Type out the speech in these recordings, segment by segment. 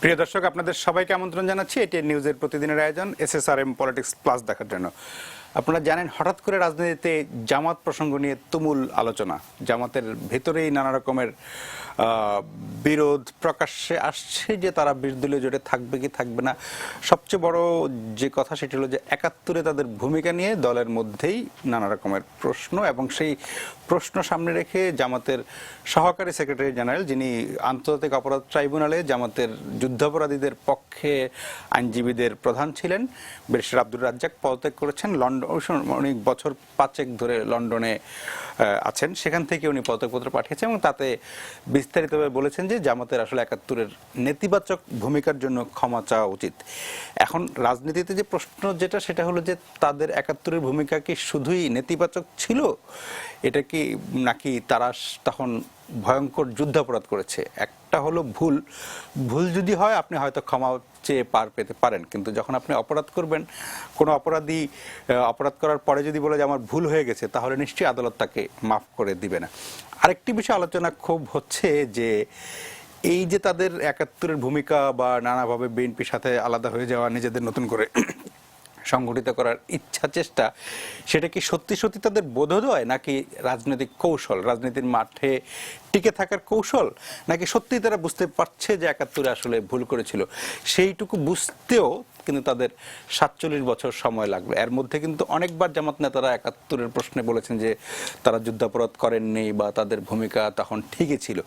প্রিয় দর্শক, আপনাদের সবাইকে আমন্ত্রণ জানাচ্ছি এটি নিউজের প্রতিদিনের আয়োজন SSRM পলিটিক্স প্লাস দেখার জন্য। আপনারা জানেন, হঠাৎ করে রাজনীতিতে জামাত প্রসঙ্গ নিয়ে তুমুল আলোচনা। জামাতের ভেতরেই নানা রকমের বিরোধ প্রকাশ্যে আসছে যে তারা 20 দলীয় জোটে থাকবে কি থাকবে না। সবচেয়ে বড় যে কথা সেটি হলো যে 71-এ তাদের ভূমিকা নিয়ে দলের মধ্যেই নানা রকমের প্রশ্ন, এবং সেই প্রশ্ন সামনে রেখে জামাতের সহকারী সেক্রেটারি জেনারেল, যিনি আন্তর্জাতিক অপরাধ ট্রাইব্যুনালে জামাতের যুদ্ধাপরাধীদের পক্ষে আইনজীবীদের প্রধান ছিলেন, ব্যারিস্টার আব্দুর রাজ্জাক পদত্যাগ করেছেন। অনেক বছর 5 ধরে লন্ডনে আছেন, সেখান থেকে উনি পদত্যাগপত্র পাঠিয়েছেন এবং তাতে বিস্তারিতভাবে বলেছেন যে জামাতের আসলে 71-এর নেতিবাচক ভূমিকার জন্য ক্ষমা চাওয়া উচিত। এখন রাজনীতিতে যে প্রশ্ন যেটা, সেটা হলো যে তাদের 71-এর ভূমিকা কি শুধুই নেতিবাচক ছিল, এটা কি নাকি তারা তখন ভয়ঙ্কর যুদ্ধাপরাধ করেছে। একটা হলো ভুল যদি হয় আপনি হয়তো ক্ষমা চেয়ে পার পেতে পারেন, কিন্তু যখন আপনি অপরাধ করবেন, কোনো অপরাধী অপরাধ করার পরে যদি বলে যে আমার ভুল হয়ে গেছে, তাহলে নিশ্চয়ই আদালত তাকে মাফ করে দিবে না। আরেকটি বিষয় আলোচনা খুব হচ্ছে যে এই যে তাদের 71-এর ভূমিকা বা নানাভাবে বিএনপির সাথে আলাদা হয়ে যাওয়া, নিজেদের নতুন করে সংগঠিত করার ইচ্ছা চেষ্টা, সেটা কি সত্যি সত্যি তাদের বোধোদয়, নাকি রাজনৈতিক কৌশল, রাজনীতির মাঠে টিকে থাকার কৌশল, নাকি সত্যি তারা বুঝতে পারছে যে 71-এ আসলে ভুল করেছিল। সেইটুকু বুঝতেও কিন্তু তাদের 47 বছর সময় লাগবে। এর মধ্যে কিন্তু অনেকবার জামাত নেতারা 71-এর প্রশ্নে বলেছেন যে তারা যুদ্ধাপরাধ করেননি বা তাদের ভূমিকা তখন ঠিকই ছিল।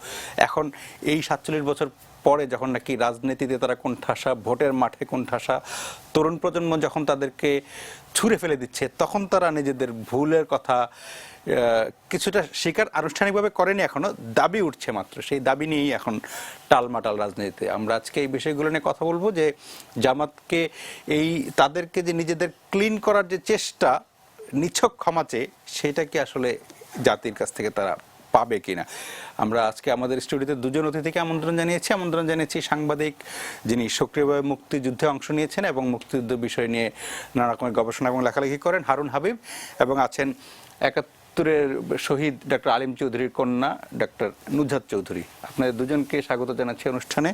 এখন এই 47 বছর পরে যখন নাকি রাজনীতিতে তারা কোণঠাসা, ভোটের মাঠে কোণঠাসা, তরুণ প্রজন্ম যখন তাদেরকে ছুঁড়ে ফেলে দিচ্ছে, তখন তারা নিজেদের ভুলের কথা কিছুটা স্বীকার আনুষ্ঠানিকভাবে করেনি, এখনো দাবি উঠছে মাত্র। সেই দাবি নিয়েই এখন টালমাটাল রাজনীতিতে। আমরা আজকে এই বিষয়গুলো নিয়ে কথা বলবো যে জামাতকে তাদেরকে যে নিজেদের ক্লিন করার যে চেষ্টা, নিছক ক্ষমা চেয়ে, সেটা কি আসলে জাতির কাছ থেকে তারা পাবে কিনা। আমরা আজকে আমাদের স্টুডিওতে দুজন অতিথিকে আমন্ত্রণ জানিয়েছি। সাংবাদিক, যিনি সক্রিয়ভাবে মুক্তিযুদ্ধে অংশ নিয়েছেন এবং মুক্তিযুদ্ধ বিষয় নিয়ে নানা রকমের গবেষণা এবং লেখালেখি করেন, হারুন হাবিব, এবং আছেন 71-এর শহীদ ডক্টর আলিম চৌধুরীর কন্যা ডক্টর নুজহাত চৌধুরী। আপনাদের দুজনকে স্বাগত জানাচ্ছি অনুষ্ঠানে।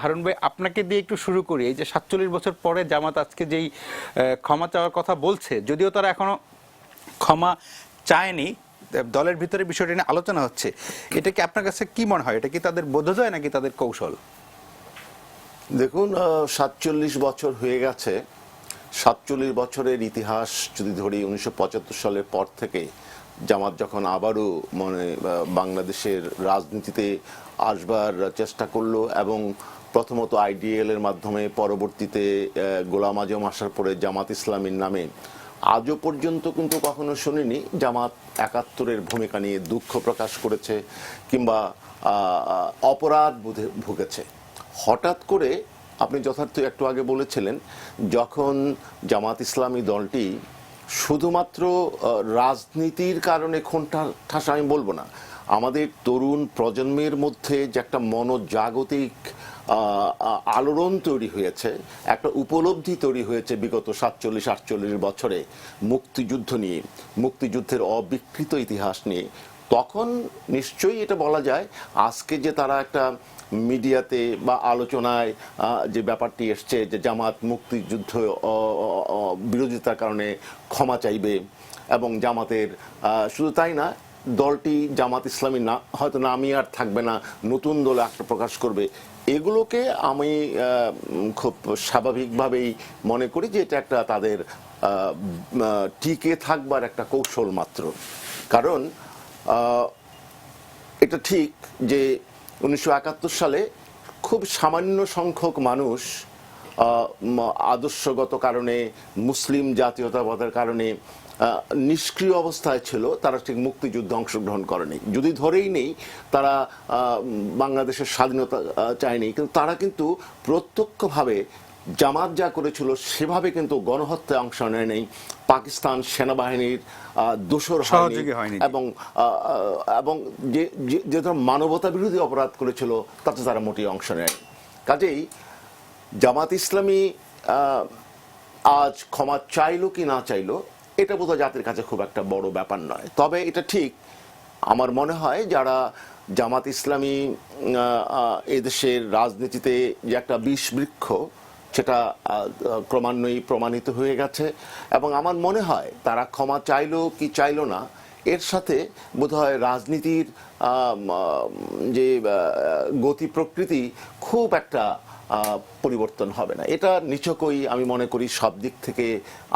হারুন ভাই, আপনাকে দিয়ে একটু শুরু করি। এই যে 47 বছর পরে জামাত আজকে যেই ক্ষমা চাওয়ার কথা বলছে, যদিও তারা এখনো ক্ষমা চায়নি, দলের ভিতরে বিষয়টি নিয়ে আলোচনা হচ্ছে, এটা কি আপনার কাছে কি মনে হয়? এটা কি তাদের বোধোদয় নাকি তাদের কৌশল? দেখুন, 47 বছর হয়ে গেছে। 47 বছরের ইতিহাস যদি ধরি, 1975 সালের পর থেকে জামাত যখন আবারও বাংলাদেশের রাজনীতিতে আসবার চেষ্টা করলো, এবং প্রথমত IDL এর মাধ্যমে, পরবর্তীতে গোলাম আজম আসার পরে জামাত ইসলামীর নামে, আজও পর্যন্ত কিন্তু কখনো শুনিনি জামাত 71-এর ভূমিকা নিয়ে দুঃখ প্রকাশ করেছে কিংবা অপরাধ বোধে ভুগেছে। হঠাৎ করে আপনি যথার্থ একটু আগে বলেছিলেন, যখন জামাত ইসলামী দলটি শুধুমাত্র রাজনীতির কারণে কোণঠাসা, আমি বলবো না, আমাদের তরুণ প্রজন্মের মধ্যে যে একটা মনোজাগতিক আলোড়ন তৈরি হয়েছে, একটা উপলব্ধি তৈরি হয়েছে বিগত 47-48 বছরে মুক্তিযুদ্ধ নিয়ে, মুক্তিযুদ্ধের অবিকৃত ইতিহাস নিয়ে, তখন নিশ্চয়ই এটা বলা যায় আজকে যে তারা একটা মিডিয়াতে বা আলোচনায় যে ব্যাপারটি এসছে যে জামাত মুক্তিযুদ্ধ বিরোধিতার কারণে ক্ষমা চাইবে, এবং জামাতের শুধু তাই না, দলটি জামাত ইসলামী না হয়তো নামই আর থাকবে না, নতুন দলে আত্মপ্রকাশ করবে, এগুলোকে আমি খুব স্বাভাবিকভাবেই মনে করি যে এটা একটা তাদের টিকে থাকবার একটা কৌশল মাত্র। কারণ এটা ঠিক যে 1971 সালে খুব সামান্য সংখ্যক মানুষ আদর্শগত কারণে, মুসলিম জাতীয়তাবাদের কারণে নিষ্ক্রিয় অবস্থায় ছিল, তারা ঠিক মুক্তিযুদ্ধে অংশগ্রহণ করেনি। যদি ধরেই নেই তারা বাংলাদেশের স্বাধীনতা চায়নি, কিন্তু তারা কিন্তু প্রত্যক্ষভাবে জামাত যা করেছিল সেভাবে কিন্তু গণহত্যায় অংশ নেয় নেই, পাকিস্তান সেনাবাহিনীর দোসর হয়নি, এবং যে ধর মানবতা বিরোধী অপরাধ করেছিল তাতে তারা মোটেই অংশ নেয়নি। কাজেই জামাত ইসলামী আজ ক্ষমা চাইলো কি না চাইলো, এটা বোধহয় জাতির কাছে খুব একটা বড় ব্যাপার নয়। তবে এটা ঠিক, আমার মনে হয় যারা জামাত ইসলামী এদেশের রাজনীতিতে যে একটা বিষবৃক্ষ সেটা ক্রমান্বয়ে প্রমাণিত হয়ে গেছে। এবং আমার মনে হয় তারা ক্ষমা চাইলো কি চাইলো না, এর সাথে বোধহয় রাজনীতির যে গতি প্রকৃতি খুব একটা পরিবর্তন হবে না। এটা নিছকই আমি মনে করি সব দিক থেকে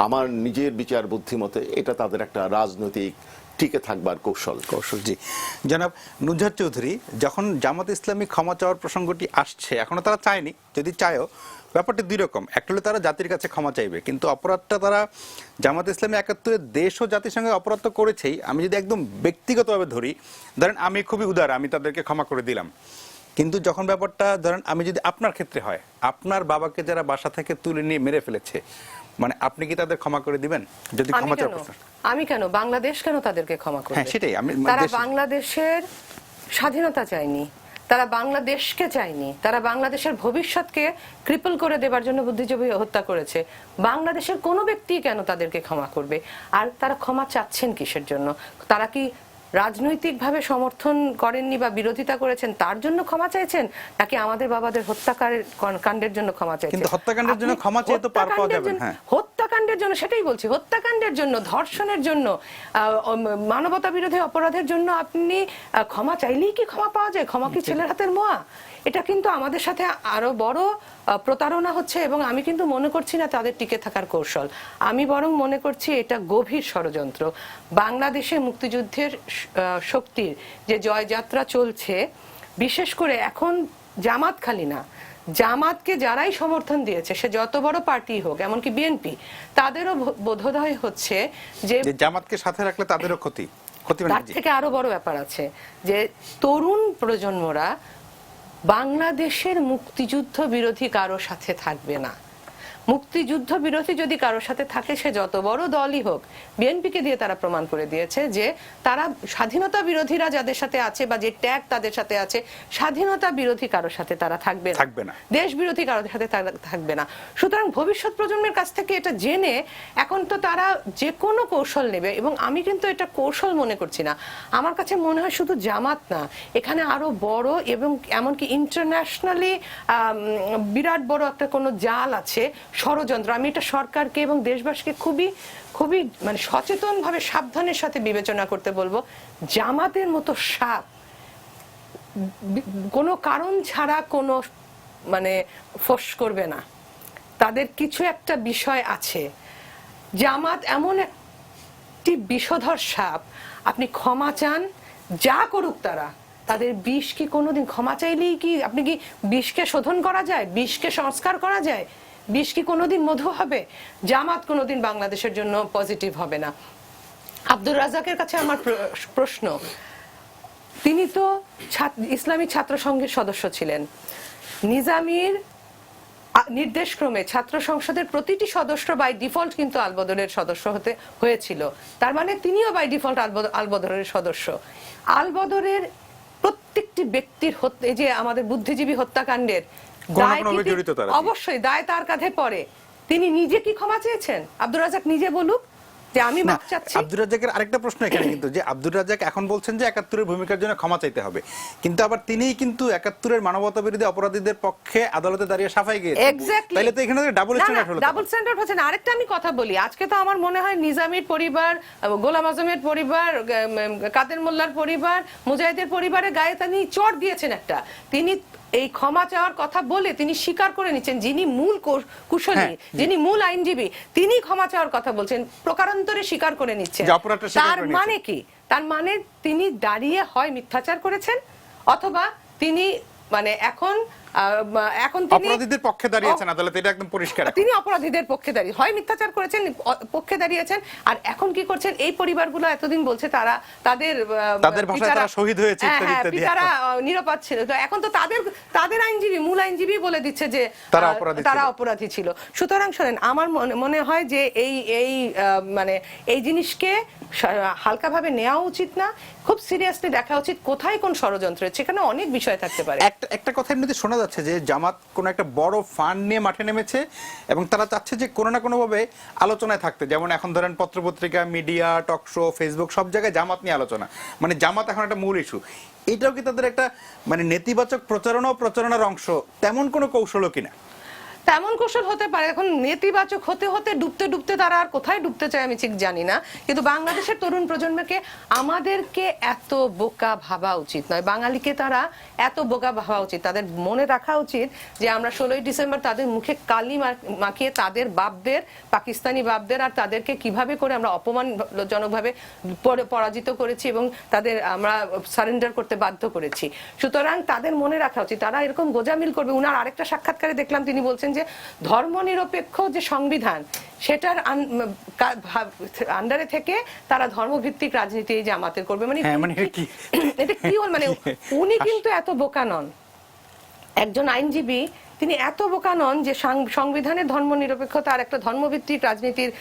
আমার নিজের বিচার বুদ্ধিমতে এটা তাদের একটা রাজনৈতিক টিকে থাকবার কৌশল। জি জনাব নুজহাত চৌধুরী, যখন জামাত ইসলামী ক্ষমা চাওয়ার প্রসঙ্গটি আসছে, এখনো তারা চায়নি, যদি চায়ও ব্যাপারটি দুই রকম। একটা হলো তারা জাতির কাছে ক্ষমা চাইবে, কিন্তু অপরাধটা তারা জামাত ইসলামী ৭১ দেশ ও জাতির সঙ্গে অপরাধ তো করেছেই। আমি যদি একদম ব্যক্তিগতভাবে ধরি, ধরেন আমি খুবই উদার, আমি তাদেরকে ক্ষমা করে দিলাম, কিন্তু যখন ব্যাপারটা ধরেন আমি যদি আপনার ক্ষেত্রে হয়, আপনার বাবাকে যারা বাসা থেকে তুলে নিয়ে মেরে ফেলেছে, মানে আপনি কি তাদের ক্ষমা করে দিবেন? যদি ক্ষমা চাওয়ার প্রশ্ন, আমি কেন, বাংলাদেশ কেন তাদেরকে ক্ষমা করবে? হ্যাঁ সেটাই আমি, তারা বাংলাদেশের স্বাধীনতা চায়নি, তারা বাংলাদেশকে চায়নি, তারা বাংলাদেশের ভবিষ্যৎকে ক্রিপল করে দেবার জন্য বুদ্ধিজীবী হত্যা করেছে। বাংলাদেশের কোনো ব্যক্তি কেন তাদেরকে ক্ষমা করবে? আর তারা ক্ষমা চাচ্ছেন কিসের জন্য? তারা কি রাজনৈতিকভাবে সমর্থন করেননি বা বিরোধিতা করেছেন তার জন্য ক্ষমা চাইছেন, নাকি আমাদের বাবাদের হত্যাকাণ্ডের জন্য ক্ষমা চাইছেন? কিন্তু হত্যাকাণ্ডের জন্য ক্ষমা চেয়ে তো পার পাওয়া যাবে না। হত্যাকাণ্ডের জন্য, সেটাই বলছি, হত্যাকাণ্ডের জন্য, ধর্ষণের জন্য, মানবতা বিরোধী অপরাধের জন্য আপনি ক্ষমা চাইলেই কি ক্ষমা পাওয়া যায়? ক্ষমা কি ছেলের হাতের মোয়া? এটা কিন্তু আমাদের সাথে আরো বড় প্রতারণা হচ্ছে, এবং আমি কিন্তু মনে করছি না তাদের টিকে থাকার কৌশল। আমি বরং মনে করছি এটা গভীর ষড়যন্ত্র। বাংলাদেশে মুক্তিযুদ্ধের শক্তির যে জয়যাত্রা চলছে, বিশেষ করে এখন জামাত খালি না, জামাতকে যারাই সমর্থন দিয়েছে, সে যত বড় পার্টি হোক, এমনকি বিএনপি, তাদেরও বোধোদয় হচ্ছে যে জামাতকে সাথে রাখলে তাদেরও ক্ষতি। তার থেকে আরো বড় ব্যাপার আছে যে তরুণ প্রজন্মরা বাংলাদেশের মুক্তিযুদ্ধ বিরোধী কারো সাথে থাকবে না। মুক্তিযুদ্ধ বিরোধী যদি কারোর সাথে থাকে, সে যত বড় দলই হোক, বিএনপিকে দিয়ে তারা প্রমাণ করে দিয়েছে যে তারা স্বাধীনতা বিরোধীরা যাদের সাথে আছে বা যে ট্যাগ তাদের সাথে আছে, স্বাধীনতা বিরোধী কারোর সাথে তারা থাকবে না, দেশ বিরোধী কারোর সাথে থাকবে না। সুতরাং ভবিষ্যৎ প্রজন্মের কাছ থেকে এটা জেনে এখন তো তারা যে কোনো কৌশল নেবে, এবং আমি কিন্তু এটা কৌশল মনে করছি না। আমার কাছে মনে হয় শুধু জামাত না, এখানে আরো বড় এবং এমনকি ইন্টারন্যাশনালি বিরাট বড় একটা কোনো জাল আছে, ষড়যন্ত্র। আমি এটা সরকারকে এবং দেশবাসীকে খুবই খুবই মানে সচেতন ভাবে সাবধানের সাথে বিবেচনা করতে বলবো। জামাতের মতো সাপ কোনো কারণ ছাড়া কোনো মানে ফোঁস করবে না, তাদের কিছু একটা বিষয় আছে। জামাত এমন একটি বিষধর সাপ, আপনি ক্ষমা চান, যা করুক তারা, তাদের বিষ কি কোনোদিন, ক্ষমা চাইলেই কি আপনি কি বিষকে শোধন করা যায়? বিষকে সংস্কার করা যায়? বিষ কি কোনোদিন মধু হবে? জামাত কোনোদিন বাংলাদেশের জন্য পজিটিভ হবে না। আব্দুর রাজ্জাকের কাছে আমার প্রশ্ন, তিনি তো ইসলামী ছাত্র সংঘের সদস্য ছিলেন, নিজামীর নির্দেশক্রমে ছাত্র সংসদের প্রতিটি সদস্য বাই ডিফল্ট কিন্তু আলবদরের সদস্য হতে হয়েছিল। তার মানে তিনিও বাই ডিফল্ট আলবদরের সদস্য। আলবদরের প্রত্যেকটি ব্যক্তির এই যে আমাদের বুদ্ধিজীবী হত্যাকাণ্ডের অবশ্যই দায় তার কাঁধে পড়ে। তিনি নিজে কি ক্ষমা চেয়েছেন? আব্দুর রাজ্জাক নিজে বলুক যে আমি মাফ চাচ্ছি। আব্দুর রাজ্জাকের আরেকটা প্রশ্ন এখানে কিন্তু, যে আব্দুর রাজ্জাক এখন বলছেন যে ৭১-এর ভূমিকার জন্য ক্ষমা চাইতে হবে, কিন্তু আবার তিনিই কিন্তু ৭১-এর মানবতা বিরোধী অপরাধীদের পক্ষে আদালতে দাঁড়িয়ে সাফাই গিয়েছেন। এক্স্যাক্টলি, তাহলে তো এখানে ডাবল স্ট্যান্ডার্ড হলো। ডাবল স্ট্যান্ডার্ড হচ্ছে না। আরেকটা আমি কথা বলি, আজকে তো আমার মনে হয় নিজামীর পরিবার, গোলাম আজমের পরিবার, কাদের মোল্লার পরিবার, মুজাহিদের পরিবারের গায়ে তিনি চড় দিয়েছেন একটা। তিনি এই ক্ষমা চাওয়ার কথা বলে তিনি স্বীকার করে নিচ্ছেন, যিনি মূল কুশলী, যিনি মূল আইনজীবী, তিনি ক্ষমা চাওয়ার কথা বলছেন, প্রকারান্তরে স্বীকার করে নিচ্ছেন। তার মানে কি? তার মানে তিনি দাঁড়িয়ে হয় মিথ্যাচার করেছেন, অথবা তিনি মানে এখন তিনি অপরাধীদের পক্ষে দাঁড়িয়েছেন আদালতে, এটা একদম পরিষ্কার। তিনি অপরাধীদের পক্ষে দাঁড়িয়ে হয় মিথ্যাচার করেছেন, পক্ষে দাঁড়িয়েছেন। আর এখন কি করছেন? এই পরিবারগুলো এতদিন বলছে তারা তাদের ভাষায় তারা শহীদ হয়েছে, তারা নিরাপদ ছিল, তো এখন তো তাদের আইনজীবী, মূল আইনজীবী বলে দিচ্ছে যে তারা অপরাধী ছিল। সুতরাং শোনেন, আমার মনে হয় যে এই মানে এই জিনিসকে হালকাভাবে নেওয়া উচিত না, খুব সিরিয়াসলি দেখা উচিত কোথায় কোন ষড়যন্ত্র, সেখানে অনেক বিষয় থাকতে পারে। একটা কথা এমনিতে শোনা যাচ্ছে যে জামাত কোন একটা বড় ফান্ড নিয়ে মাঠে নেমেছে এবং তারা চাচ্ছে যে কোনো না কোনো ভাবে আলোচনায় থাকতে। যেমন এখন ধরেন পত্রপত্রিকা, মিডিয়া, টক শো, ফেসবুক, সব জায়গায় জামাত নিয়ে আলোচনা, মানে জামাত এখন একটা মূল ইস্যু। এটাও কি তাদের একটা মানে নেতিবাচক প্রচারণা ও প্রচারণার অংশ, তেমন কোনো কৌশলও কিনা? তেমন কৌশল হতে পারে। এখন নেতিবাচক হতে হতে ডুবতে ডুবতে তারা আর কোথায় ডুবতে চায় আমি ঠিক জানি না, কিন্তু বাংলাদেশের তরুণ প্রজন্মকে আমাদেরকে এত বোকা ভাবা উচিত নয়, বাঙালিকে তারা এত বোকা ভাবা উচিত, তাদের মনে রাখা উচিত যে আমরা 16ই ডিসেম্বর তাদের মুখে কালি মাখিয়ে তাদের বাপদের, পাকিস্তানি বাপদের আর তাদেরকে কিভাবে করে আমরা অপমানজনকভাবে পরাজিত করেছি এবং তাদের আমরা সারেন্ডার করতে বাধ্য করেছি। সুতরাং তাদের মনে রাখা উচিত, তারা এরকম গোজামিল করবে। উনার আরেকটা সাক্ষাৎকারে দেখলাম তিনি বলছেন যে ধর্মনিরপেক্ষ যে সংবিধান সেটার আন্ডারে থেকে তারা ধর্মভিত্তিক রাজনীতি এই জামাতের করবে। মানে এটা কি মানে উনি কিন্তু এত বোকা নন, একজন আইনজীবী তিনি এত বোকা নন যে সংবিধানের ধর্মনিরপেক্ষতা আর একটা ধর্মভিত্তিক রাজনীতির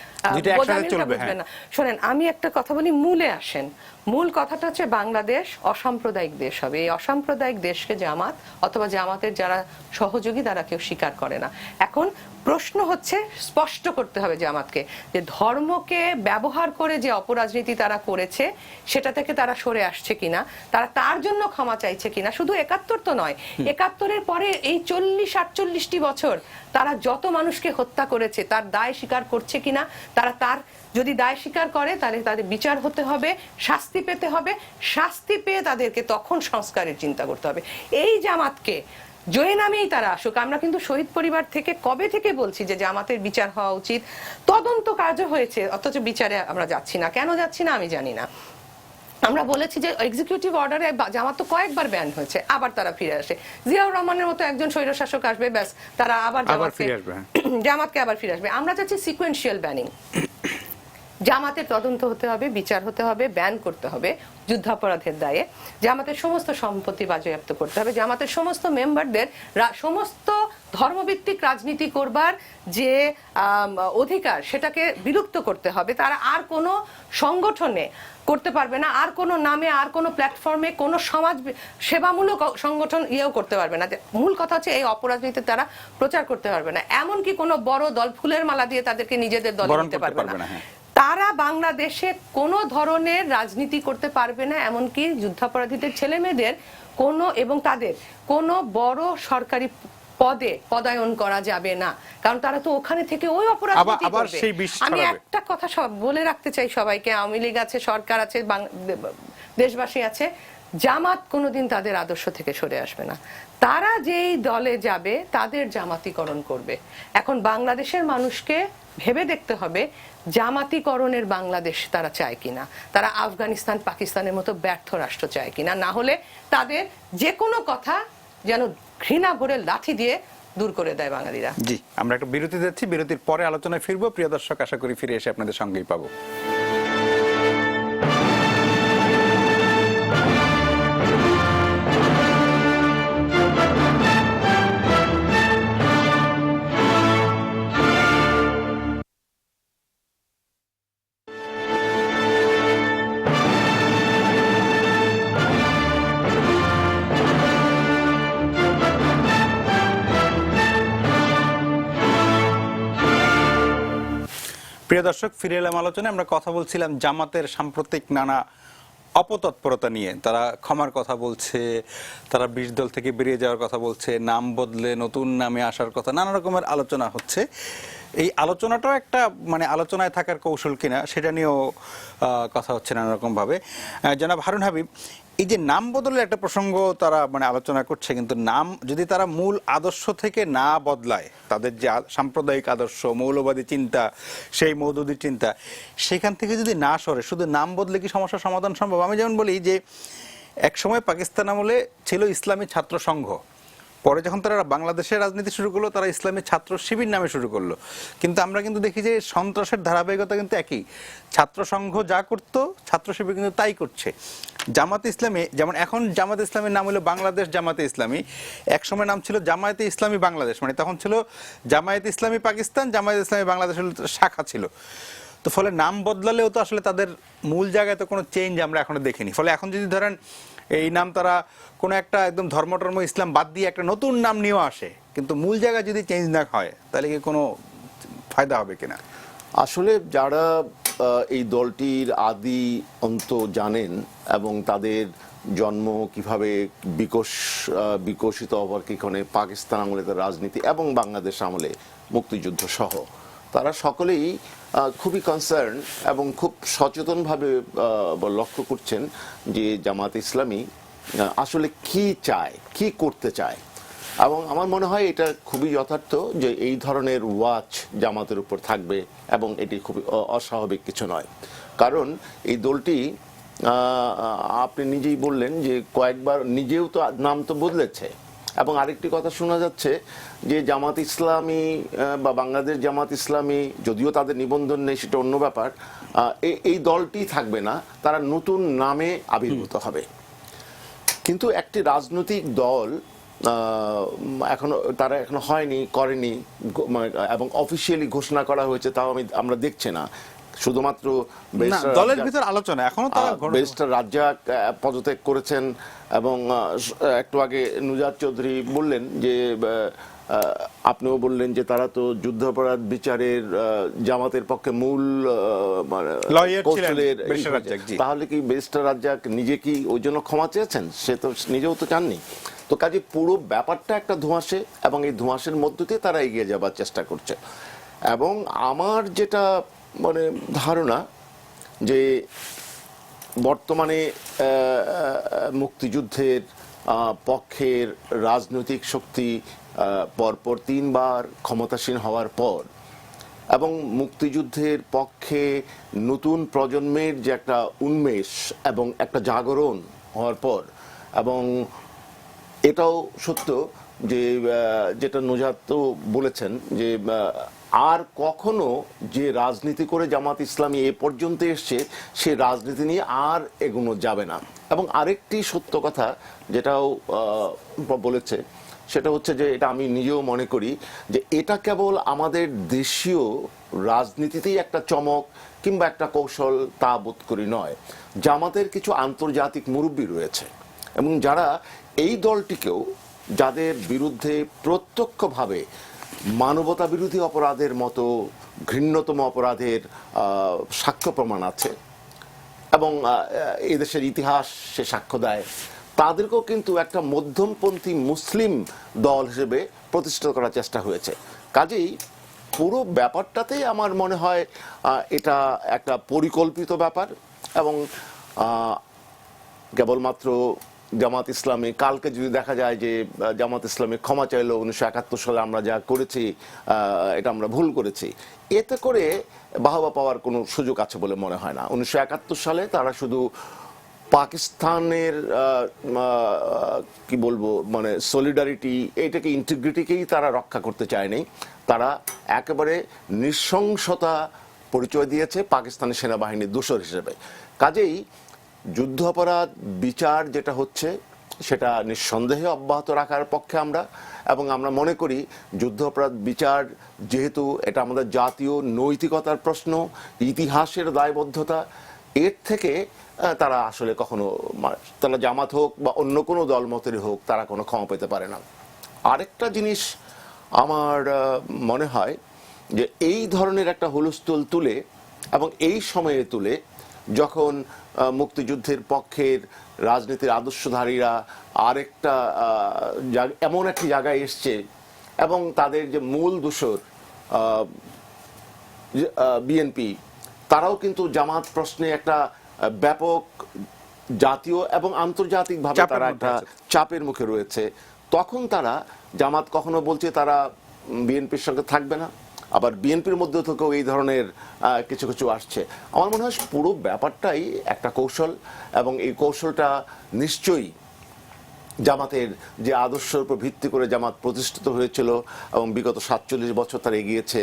বুঝবেন না। শোনেন, আমি একটা কথা বলি, মূলে আসেন। মূল কথাটা হচ্ছে বাংলাদেশ অসাম্প্রদায়িক দেশ হবে। এই অসাম্প্রদায়িক দেশকে জামাত অথবা জামাতের যারা সহযোগী তারা কেউ স্বীকার করে না। এখন প্রশ্ন হচ্ছে স্পষ্ট করতে হবে জামাতকে যে ধর্মকে ব্যবহার করে যে অপরাজনীতি তারা করেছে সেটা থেকে তারা সরে আসছে কিনা, তারা তার জন্য ক্ষমা চাইছে কিনা। শুধু 71 তো নয়, 71-এর পরে এই 40-48টি বছর তারা যত মানুষকে হত্যা করেছে তার দায় স্বীকার করছে কিনা। তারা তার যদি দায় স্বীকার করে তাহলে তাদের বিচার হতে হবে, শাস্তি পেতে হবে, শাস্তি পেয়ে তাদেরকে তখন সংস্কারের চিন্তা করতে হবে। এই জামাতকে জয় নামেই তারা আসুক। আমরা কিন্তু শহীদ পরিবার থেকে কবে থেকে বলছি যে জামাতের বিচার হওয়া উচিত, তদন্ত কাজও হয়েছে, অথচ বিচারে আমরা যাচ্ছি না। কেন যাচ্ছি না আমি জানি না। আমরা বলেছি যে এক্সিকিউটিভ অর্ডারে জামাত তো কয়েকবার ব্যান হয়েছে, আবার তারা ফিরে আসে। জিয়াউর রহমানের মতো একজন স্বৈরশাসক আসবে, ব্যাস তারা আবার জামাতকে আবার ফিরে আসবে। আমরা চাচ্ছি সিকোয়েন্সিয়াল ব্যানিং। জামাতের তদন্ত হতে হবে, বিচার হতে হবে, ব্যান করতে হবে যুদ্ধাপরাধের দায়ে, জামাতের সমস্ত সম্পত্তি বাজেয়াপ্ত করতে হবে, জামাতের সমস্ত মেম্বারদের সমস্ত ধর্মভিত্তিক রাজনীতি করবার যে অধিকার সেটাকে বিলুপ্ত করতে হবে। তারা আর কোনো সংগঠনে করতে পারবে না, আর কোনো নামে, আর কোনো প্ল্যাটফর্মে কোনো সমাজ সেবামূলক সংগঠন ইয়েও করতে পারবে না। মূল কথা হচ্ছে এই অপরাজনীতি তারা প্রচার করতে পারবে না। এমনকি কোনো বড় দল ফুলের মালা দিয়ে তাদেরকে নিজেদের দলে নিতে পারবে না। তারা বাংলাদেশে কোনো ধরনের রাজনীতি করতে পারবে না, এমনকি যুদ্ধাপরাধীদের ছেলে মেয়েদের কোনো এবং তাদের কোনো বড় সরকারি পদে পদায়ন করা যাবে না, কারণ তারা তো ওখানে থেকে ওই অপরাধী করবে। আমি একটা কথা বলে রাখতে চাই সবাইকে, আওয়ামী লীগ আছে, সরকার আছে, দেশবাসী আছে, জামাত কোনোদিন তাদের আদর্শ থেকে সরে আসবে না। তারা যেই দলে যাবে তাদের জামাতিকরণ করবে। এখন বাংলাদেশের মানুষকে ভেবে দেখতে হবে জামাতিকরণের বাংলাদেশ তারা চায় কিনা, তারা আফগানিস্তান পাকিস্তানের মতো ব্যর্থ রাষ্ট্র চায় কিনা। না হলে তাদের যে কোনো কথা যেন ঘৃণা ভরে লাঠি দিয়ে দূর করে দেয় বাঙালিরা। জি, আমরা একটা বিরতি দিচ্ছি, বিরতির পরে আলোচনায় ফিরবো। প্রিয় দর্শক, আশা করি ফিরে এসে আপনাদের সঙ্গেই পাবো। প্রিয় দর্শক, ফিরে এলাম আলোচনায়। আমরা কথা বলছিলাম জামাতের সাম্প্রতিক নানা অপতৎপরতা নিয়ে। তারা ক্ষমার কথা বলছে, তারা 20 দল থেকে বেরিয়ে যাওয়ার কথা বলছে, নাম বদলে নতুন নামে আসার কথা, নানা রকমের আলোচনা হচ্ছে। এই আলোচনাটাও একটা মানে আলোচনায় থাকার কৌশল কিনা সেটা নিয়েও কথা হচ্ছে নানা রকম ভাবে। জনাব হারুন হাবিব, এই যে নাম বদলের একটা প্রসঙ্গ তারা মানে আলোচনা করছে, কিন্তু নাম যদি তারা মূল আদর্শ থেকে না বদলায়, তাদের যে সাম্প্রদায়িক আদর্শ, মৌলবাদী চিন্তা, সেই মৌদুদি চিন্তা, সেখান থেকে যদি না সরে, শুধু নাম বদলে কি সমস্যার সমাধান সম্ভব? আমি যেমন বলি যে একসময় পাকিস্তান আমলে ছিল ইসলামী ছাত্র সংঘ, পরে যখন তারা বাংলাদেশের রাজনীতি শুরু করলো তারা ইসলামী ছাত্র শিবির নামে শুরু করলো। কিন্তু আমরা কিন্তু দেখি যে সন্ত্রাসের ধারাবাহিকতা কিন্তু একই। ছাত্র সংঘ যা করতো ছাত্র শিবির কিন্তু তাই করছে। জামাতে ইসলামী যেমন এখন জামাতে ইসলামীর নাম হলো বাংলাদেশ জামাতে ইসলামী, একসময় নাম ছিল জামায়াতে ইসলামী বাংলাদেশ, মানে তখন ছিল জামায়াতে ইসলামী পাকিস্তান, জামায়াতে ইসলামী বাংলাদেশ শাখা ছিল। তো ফলে নাম বদলালেও তো আসলে তাদের মূল জায়গায় তো কোনো চেঞ্জ আমরা এখনো দেখিনি। ফলে এখন যদি ধরেন এই নাম তারা কোনো একটা একদম ধর্ম ইসলাম বাদ দিয়ে একটা নতুন নাম নিয়েও আসে, কিন্তু মূল জায়গায় যদি চেঞ্জ না হয় তাহলে কি কোনো ফায়দা হবে কিনা? আসলে যারা এই দলটির আদি অন্ত জানেন এবং তাদের জন্ম কিভাবে বিকশিত হওয়ার কিখানে পাকিস্তান আমলে তার রাজনীতি এবং বাংলাদেশ আমলে মুক্তিযুদ্ধ সহ তারা সকলেই খুবই কনসার্ন এবং খুব সচেতনভাবে লক্ষ্য করছেন যে জামাত ইসলামী আসলে কি চায়, কি করতে চায়। এবং আমার মনে হয় এটা খুবই যথার্থ যে এই ধরনের ওয়াচ জামাতের উপর থাকবে এবং এটি খুবই অস্বাভাবিক কিছু নয়। কারণ এই দলটি আপনি নিজেই বললেন যে কয়েকবার নিজেও তো নাম তো বদলেছে এবং আরেকটি কথা শোনা যাচ্ছে যে জামাত ইসলামী বা বাংলাদেশ জামাত ইসলামী, যদিও তাদের নিবন্ধন নেই সেটা অন্য ব্যাপার, এই দলটি থাকবে না, তারা নতুন নামে আবির্ভূত হবে। কিন্তু একটি রাজনৈতিক দল তারা এখনো হয়নি, করেনি এবং অফিসিয়ালি ঘোষণা করা হয়েছে তাও আমরা দেখছি না। শুধুমাত্র দলের ভিতর আলোচনা এখনো তারা ব্যারিস্টার রাজ্জাক পদত্যাগ করেছেন এবং একটু আগে নুজাত চৌধুরী বললেন যে আপনিও বললেন যে তারা তো যুদ্ধাপরাধ বিচারের জামাতের পক্ষে মূল কৌশলের, তাহলে কি ব্যারিস্টার রাজ্জাক নিজে কি ওই জন্য ক্ষমা চেয়েছেন? সে তো নিজেও তো চাননি। তো কাজে পুরো ব্যাপারটা একটা ধোঁয়াশে এবং এই ধোঁয়াশের মধ্য দিয়ে তারা এগিয়ে যাবার চেষ্টা করছে। এবং আমার যেটা মানে ধারণা যে বর্তমানে মুক্তিযুদ্ধের পক্ষের রাজনৈতিক শক্তি পরপর 3 বার ক্ষমতাসীন হওয়ার পর এবং মুক্তিযুদ্ধের পক্ষে নতুন প্রজন্মের যে একটা উন্মেষ এবং একটা জাগরণ হওয়ার পর, এবং এটাও সত্য যে যেটা নুজাত তো বলেছেন যে আর কখনো যে রাজনীতি করে জামাত ইসলামী এ পর্যন্ত এসছে সে রাজনীতি নিয়ে আর এগোনো যাবে না। এবং আরেকটি সত্য কথা যেটাও বলেছে সেটা হচ্ছে যে এটা আমি নিজেও মনে করি যে এটা কেবল আমাদের দেশীয় রাজনীতিতেই একটা চমক কিংবা একটা কৌশল তা বোধ করি নয়। জামাতের কিছু আন্তর্জাতিক মুরব্বী রয়েছে এবং যারা এই দলটিকেও, যাদের বিরুদ্ধে প্রত্যক্ষভাবে মানবতা বিরোধী অপরাধের মতো ঘৃণ্যতম অপরাধের সাক্ষ্য প্রমাণ আছে এবং এদেশের ইতিহাস সে সাক্ষ্য দেয়, তাদেরকেও কিন্তু একটা মধ্যমপন্থী মুসলিম দল হিসেবে প্রতিষ্ঠা করার চেষ্টা হয়েছে। কাজেই পুরো ব্যাপারটাতেই আমার মনে হয় এটা একটা পরিকল্পিত ব্যাপার এবং কেবলমাত্র জামাত ইসলামী কালকে যদি দেখা যায় যে জামাত ইসলামী ক্ষমা চাইলো 1971 সালে আমরা যা করেছি এটা আমরা ভুল করেছি, এতে করে বাহবা পাওয়ার কোনো সুযোগ আছে বলে মনে হয় না। 1971 সালে তারা শুধু পাকিস্তানের কি বলবো মানে সলিডারিটি, এইটাকে ইন্টিগ্রিটিকেই তারা রক্ষা করতে চায়নি, তারা একেবারে নৃশংসতা পরিচয় দিয়েছে পাকিস্তানি সেনাবাহিনীর দোসর হিসেবে। কাজেই যুদ্ধাপরাধ বিচার যেটা হচ্ছে সেটা নিঃসন্দেহে অব্যাহত রাখার পক্ষে আমরা, এবং আমরা মনে করি যুদ্ধাপরাধ বিচার যেহেতু এটা আমাদের জাতীয় নৈতিকতার প্রশ্ন, ইতিহাসের দায়বদ্ধতা, এর থেকে তারা আসলে কখনো, তারা জামাত হোক বা অন্য কোনো দল মতেরই হোক, তারা কোনো ক্ষমা পেতে পারে না। আরেকটা জিনিস আমার মনে হয় যে এই ধরনের একটা হুলস্থুল তুলে এবং এই সময়ে তুলে যখন মুক্তিযুদ্ধের পক্ষের রাজনীতির আদর্শধারীরা আরেকটা এমন একটি জায়গায় এসছে এবং তাদের যে মূল দোসর বিএনপি, তারাও কিন্তু জামাত প্রশ্নে একটা ব্যাপক জাতীয় এবং আন্তর্জাতিকভাবে তারা একটা চাপের মুখে রয়েছে, তখন তারা জামাত কখনো বলছে তারা বিএনপির সঙ্গে থাকবে না, আবার বিএনপির মধ্যে থেকেও এই ধরনের কিছু কিছু আসছে। আমার মনে হয় পুরো ব্যাপারটাই একটা কৌশল এবং এই কৌশলটা নিশ্চয়ই জামাতের যে আদর্শের উপর ভিত্তি করে জামাত প্রতিষ্ঠিত হয়েছিল এবং বিগত 47 বছর তার এগিয়েছে,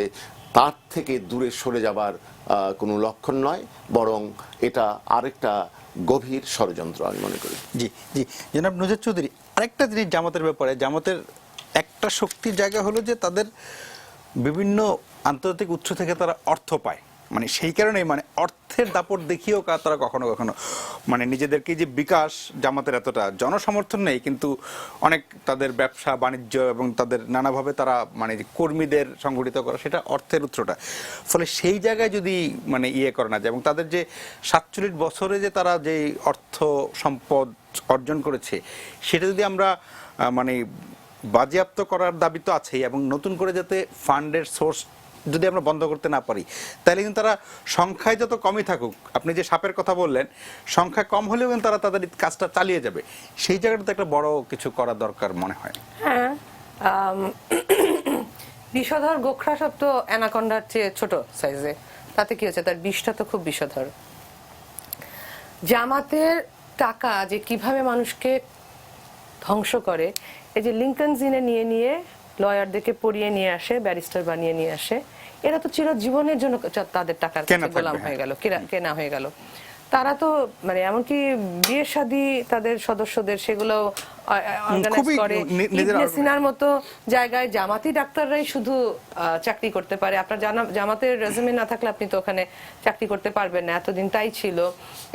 তার থেকে দূরে সরে যাবার কোনো লক্ষণ নয়, বরং এটা আরেকটা গভীর ষড়যন্ত্র আমি মনে করি। জি জি, জনাব নুজাত চৌধুরী, আরেকটা জিনিস জামাতের ব্যাপারে, জামাতের একটা শক্তির জায়গা হলো যে তাদের বিভিন্ন আন্তর্জাতিক উৎস থেকে তারা অর্থ পায়, মানে সেই কারণেই মানে অর্থের দাপট দেখিয়েও তারা কখনো কখনো মানে নিজেদেরকে যে বিকাশ জামাতের এতটা জনসমর্থন নেই, কিন্তু অনেক তাদের ব্যবসা বাণিজ্য এবং তাদের নানাভাবে তারা মানে যে কর্মীদের সংগঠিত করা, সেটা অর্থের উৎসটা। ফলে সেই জায়গায় যদি মানে ইয়ে করে না যায়, এবং তাদের যে 47 বছরে যে তারা যে অর্থ সম্পদ অর্জন করেছে, সেটা যদি আমরা মানে বাজেয়াপ্ত করার দাবি তো আছেই, এবং নতুন করে যাতে ফান্ডের সোর্স যদি আমরা বন্ধ করতে না পারি, তাহলে কিন্তু তারা সংখ্যায় যত কমই থাকুক, আপনি যে সাপের কথা বললেন, সংখ্যা কম হলেও কিন্তু তারা তাদের কাজটা চালিয়ে যাবে। সেই জায়গাটাতে একটা বড় কিছু করা দরকার মনে হয়। হ্যাঁ, বিষধর গোখরা সব তো অ্যানাকন্ডার চেয়ে ছোট সাইজে, তাতে কি হচ্ছে, তার বিষটা তো খুব বিষধর। জামাতের টাকা যে কিভাবে মানুষকে ধ্বংস করে, এই যে লিঙ্কন জিনে নিয়ে নিয়ে লয়ারদেরকে পড়িয়ে নিয়ে আসে, ব্যারিস্টার বানিয়ে নিয়ে আসে, এরা তো চিরজীবনের জন্য তাদের টাকার গোলাম হয়ে গেল, কেনা হয়ে গেল। তারা তো মানে এমনকি বিয়ে শাদী তাদের সদস্যদের সেগুলো অর্গানাইজ করে। ইবনে সিনার মতো জায়গায় জামাতি ডাক্তাররাই শুধু চাকরি করতে পারে। আপনার জামাতের রেজুমে না থাকলে আপনি তো ওখানে চাকরি করতে পারবেন না, এতদিন তাই ছিল।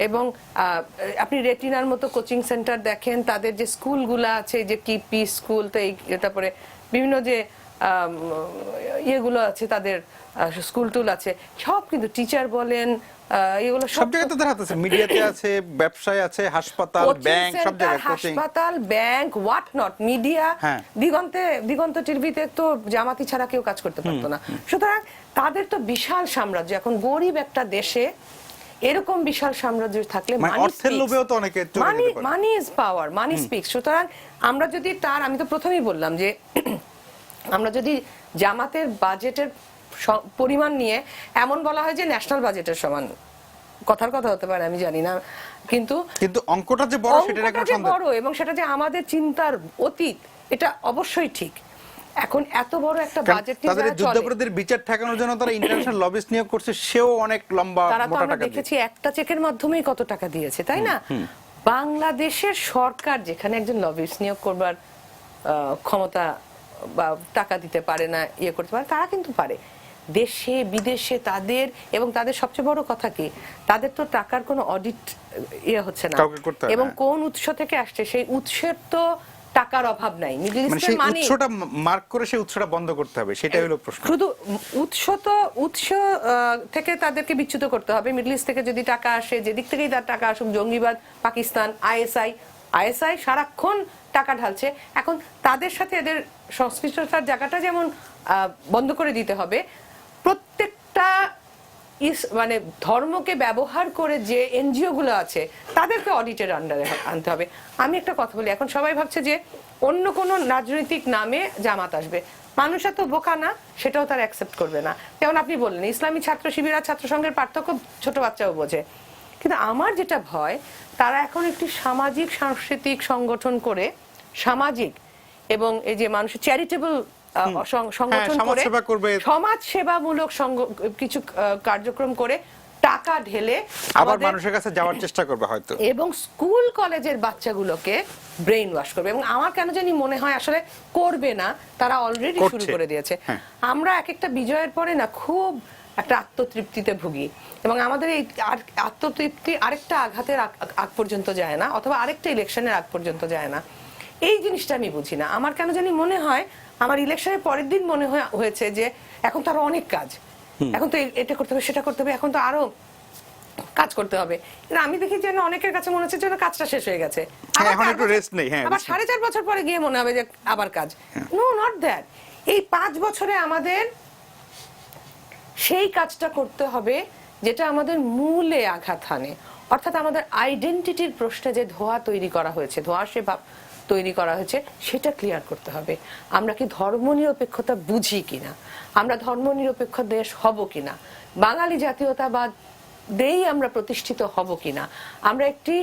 এবং আপনি রেটিনার মতো কোচিং সেন্টার দেখেন, তাদের যে স্কুলগুলো আছে, যে কি পি স্কুল, তো তারপরে বিভিন্ন যে ইয়েগুলো আছে, তাদের স্কুল টুল আছে, সব কিন্তু টিচার বলেন, এগুলো সব জায়গাতে দেখা যাচ্ছে, মিডিয়াতে আছে, ব্যবসায় আছে, হাসপাতাল, ব্যাংক, সব জায়গায় কোচিং, হাসপাতাল, ব্যাংক, হোয়াট নট, মিডিয়া, দিগন্ত টিভিতে তো জামাতি ছাড়া কেউ কাজ করতে পারতো না। সুতরাং তাদের তো বিশাল সাম্রাজ্য। এখন গরিব একটা দেশে এরকম বিশাল সাম্রাজ্য থাকলে money is power, money speaks. সুতরাং আমরা যদি আমি তো প্রথমেই বললাম যে আমরা যদি জামাতের বাজেটের পরিমাণ নিয়ে এমন বলা হয় যে ন্যাশনাল বাজেটের সমান, কথার কথা হতে পারে আমি জানি না, কিন্তু অঙ্কটা যে বড়, সেটার একটা বড়, এবং সেটা যে আমাদের চিন্তার অতীত, এটা অবশ্যই ঠিক। এখন এত বড় একটা বাজেট নিয়ে তাদের যুদ্ধাপরাধীদের বিচার ঠেকানোর জন্য তারা ইন্টারন্যাশনাল লবিস্ট নিয়োগ করছে, সেও অনেক লম্বা মোটা টাকা দেখেছি, একটা চেকের মাধ্যমেই কত টাকা দিয়েছে, তাই না? বাংলাদেশের সরকার যেখানে একজন লবিস্ট নিয়োগ করবার ক্ষমতা বা টাকা দিতে পারে না, ইয়ে করতে পারে, তারা কিন্তু পারে দেশে বিদেশে তাদের। এবং তাদের সবচেয়ে বড় কথা কি, তাদের তো টাকার কোনো অডিট ইয়ে হচ্ছে না, এবং কোন উৎস থেকে আসছে সেই উৎসের তো টাকার অভাব নাই। মিডল ইস্টের মানি উৎসটা মার্ক করে সেই উৎসটা বন্ধ করতে হবে, সেটাই হলো প্রশ্ন। শুধু উৎস থেকে তাদেরকে বিচ্যুত করতে হবে। মিডল ইস্ট থেকে যদি টাকা আসে, যেদিক থেকেই তার টাকা আসুক, জঙ্গিবাদ, পাকিস্তান, আইএসআই সারাক্ষণ টাকা ঢালছে। এখন তাদের সাথে এদের সংশ্লিষ্টতার জায়গাটা যেমন বন্ধ করে দিতে হবে, প্রত্যেকটা মানে ধর্মকে ব্যবহার করে যে এনজিও গুলো আছে তাদেরকে অডিটের আন্ডারে আনতে হবে। আমি একটা কথা বলি, এখন সবাই ভাবছে যে অন্য কোনো রাজনৈতিক নামে জামাত আসবে। মানুষ এত বোকা না, সেটাও তারা অ্যাকসেপ্ট করবে না। যেমন আপনি বললেন ইসলামী ছাত্র শিবির আর ছাত্র সংঘের পার্থক্য ছোট বাচ্চাও বোঝে, কিন্তু আমার যেটা ভয়, তারা এখন একটি সামাজিক সাংস্কৃতিক সংগঠন করে, সামাজিক এবং এই যে মানুষের চ্যারিটেবল সংগঠন করে, সমাজ সেবামূলক কিছু কার্যক্রম করে টাকা ঢেলে আবার মানুষের কাছে যাওয়ার চেষ্টা করবে হয়তো, এবং স্কুল কলেজের বাচ্চাগুলোকে ব্রেইন ওয়াশ করবে। এবং আমার কেন জানি মনে হয় আসলে করবে না, তারা অলরেডি শুরু করে দিয়েছে। আমরা এক একটা বিজয়ের পরে না খুব একটা আত্মতৃপ্তিতে ভুগি, এবং আমাদের এই আত্মতৃপ্তি আরেকটা আঘাতের আগ পর্যন্ত যায় না, অথবা আরেকটা ইলেকশনের আগ পর্যন্ত যায় না। এই জিনিসটা আমি বুঝি না। আমার কেন জানি মনে হয়, আমার ইলেকশনের পরের দিন মনে হয়েছে যে এখন তো আরো অনেক কাজ, এখন তো এটা করতে হবে, সেটা করতে হবে, এখন তো আরো কাজ করতে হবে। আমি দেখি যে অনেকের কাছে মনে হচ্ছে যেন কাজটা শেষ হয়ে গেছে, আবার 4.5 বছর পরে গিয়ে মনে হবে যে আবার কাজ। No, not that. এই 5 বছরে আমাদের সেই কাজটা করতে হবে যেটা আমাদের মূলে আঘাত হানে, অর্থাৎ আমাদের আইডেন্টিটির প্রশ্নে যে ধোঁয়া তৈরি করা হয়েছে, ধোঁয়াশে তৈরি করা হয়েছে, সেটা ক্লিয়ার করতে হবে। আমরা কি ধর্মনিরপেক্ষতা বুঝি কিনা, আমরা ধর্মনিরপেক্ষ দেশ হব কিনা, বাঙালি জাতীয়তাবাদ দেই আমরা প্রতিষ্ঠিত হব কিনা, আমরা একটি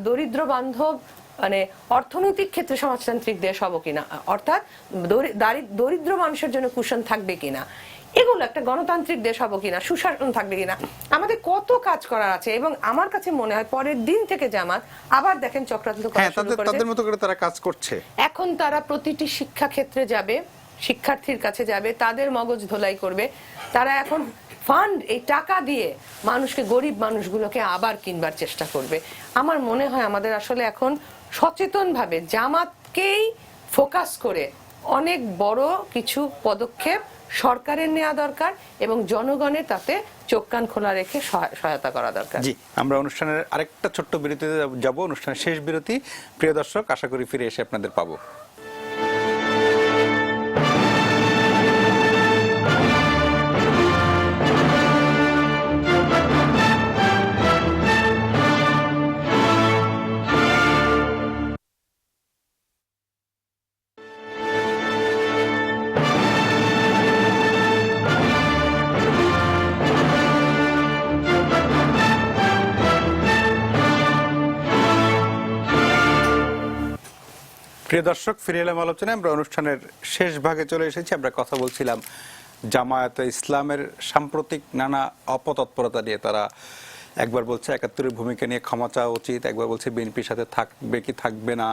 দরিদ্র বান্ধব মানে অর্থনৈতিক ক্ষেত্রে সমাজতান্ত্রিক দেশ হব কিনা, অর্থাৎ দরিদ্র মানুষের জন্য কুশন থাকবে কিনা, এগুলো একটা গণতান্ত্রিক দেশ হবো কিনা, সুশাসন থাকবে কিনা, আমাদের কত কাজ করার আছে। এবং আমার কাছে মনে হয় পরের দিন থেকে জামাত আবার দেখেন চক্রান্ত করা শুরু করেছে, তাদের মতো করে তারা কাজ করছে। এখন তারা প্রতিটি শিক্ষা ক্ষেত্রে যাবে, শিক্ষার্থীর কাছে যাবে, তাদের মগজ ধোলাই করবে। তারা এখন ফান্ড, এই টাকা দিয়ে মানুষকে, গরিব মানুষগুলোকে আবার কিনবার চেষ্টা করবে। আমার মনে হয় আমাদের আসলে এখন সচেতনভাবে জামাতকেই ফোকাস করে অনেক বড় কিছু পদক্ষেপ সরকারের নেওয়া দরকার এবং জনগণের তাতে চোখ কান খোলা রেখে সহায়তা করা দরকার। জি, আমরা অনুষ্ঠানের আরেকটা ছোট্ট বিরতিতে যাব, অনুষ্ঠানের শেষ বিরতি। প্রিয় দর্শক, আশা করি ফিরে এসে আপনাদের পাবো। প্রিয় দর্শক, ফিরে এলাম আলোচনায়। আমরা অনুষ্ঠানের শেষ ভাগে চলে এসেছি। আমরা কথা বলছিলাম জামায়াতে ইসলামের সাম্প্রতিক নানা অপতৎপরতা নিয়ে। তারা একবার বলছে ৭১-এর ভূমিকা নিয়ে ক্ষমা চাওয়া উচিত, একবার বলছে বিএনপির সাথে থাকবে কি থাকবে না,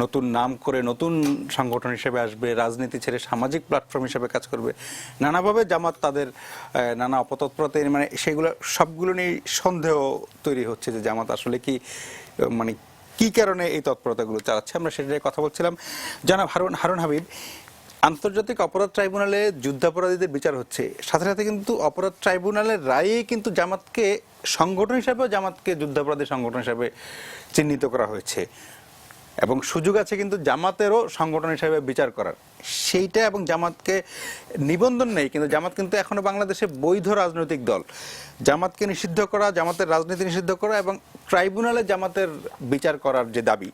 নতুন নাম করে নতুন সংগঠন হিসেবে আসবে, রাজনীতি ছেড়ে সামাজিক প্ল্যাটফর্ম হিসেবে কাজ করবে। নানাভাবে জামাত তাদের নানা অপতৎপরতা, মানে সেগুলো সবগুলো নিয়ে সন্দেহ তৈরি হচ্ছে যে জামাত আসলে কি, মানে কি কারণে এই তৎপরতাগুলো চালাচ্ছে। আমরা সেটা নিয়ে কথা বলছিলাম। জনাব হারুন হাবিব, আন্তর্জাতিক অপরাধ ট্রাইব্যুনালে যুদ্ধাপরাধীদের বিচার হচ্ছে, সাথে সাথে কিন্তু অপরাধ ট্রাইব্যুনালের রায়ে কিন্তু জামাতকে সংগঠন হিসাবেও জামাতকে যুদ্ধাপরাধী সংগঠন হিসাবে চিহ্নিত করা হয়েছে এবং সুযোগ আছে কিন্তু জামাতেরও সংগঠন হিসাবে বিচার করার, সেইটা। এবং জামাতকে নিবন্ধন নেই, কিন্তু জামাত কিন্তু এখনো বাংলাদেশে বৈধ রাজনৈতিক দল। জামাতকে নিষিদ্ধ করা, জামাতের রাজনীতি নিষিদ্ধ করা এবং ট্রাইব্যুনালে জামাতের বিচার করার যে দাবি,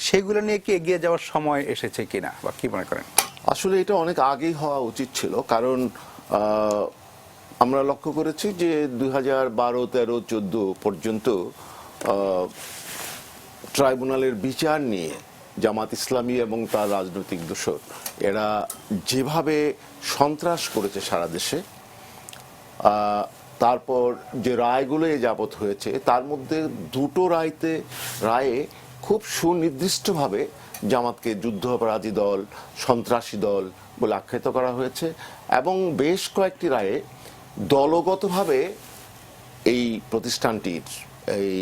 সেগুলো নিয়ে কি এগিয়ে যাওয়ার সময় এসেছে কিনা, বা কি মনে করেন? আসলে এটা অনেক আগেই হওয়া উচিত ছিল, কারণ আমরা লক্ষ্য করেছি যে 2012, 13, 14 পর্যন্ত ট্রাইব্যুনালের বিচার নিয়ে জামাত ইসলামী এবং তার রাজনৈতিক দোসর এরা যেভাবে সন্ত্রাস করেছে সারা দেশে, তারপর যে রায়গুলো এ যাবৎ হয়েছে তার মধ্যে দুটো রায়ে খুব সুনির্দিষ্টভাবে জামাতকে যুদ্ধাপরাধী দল, সন্ত্রাসী দল বলে আখ্যায়িত করা হয়েছে এবং বেশ কয়েকটি রায়ে দলগতভাবে এই প্রতিষ্ঠানটির, এই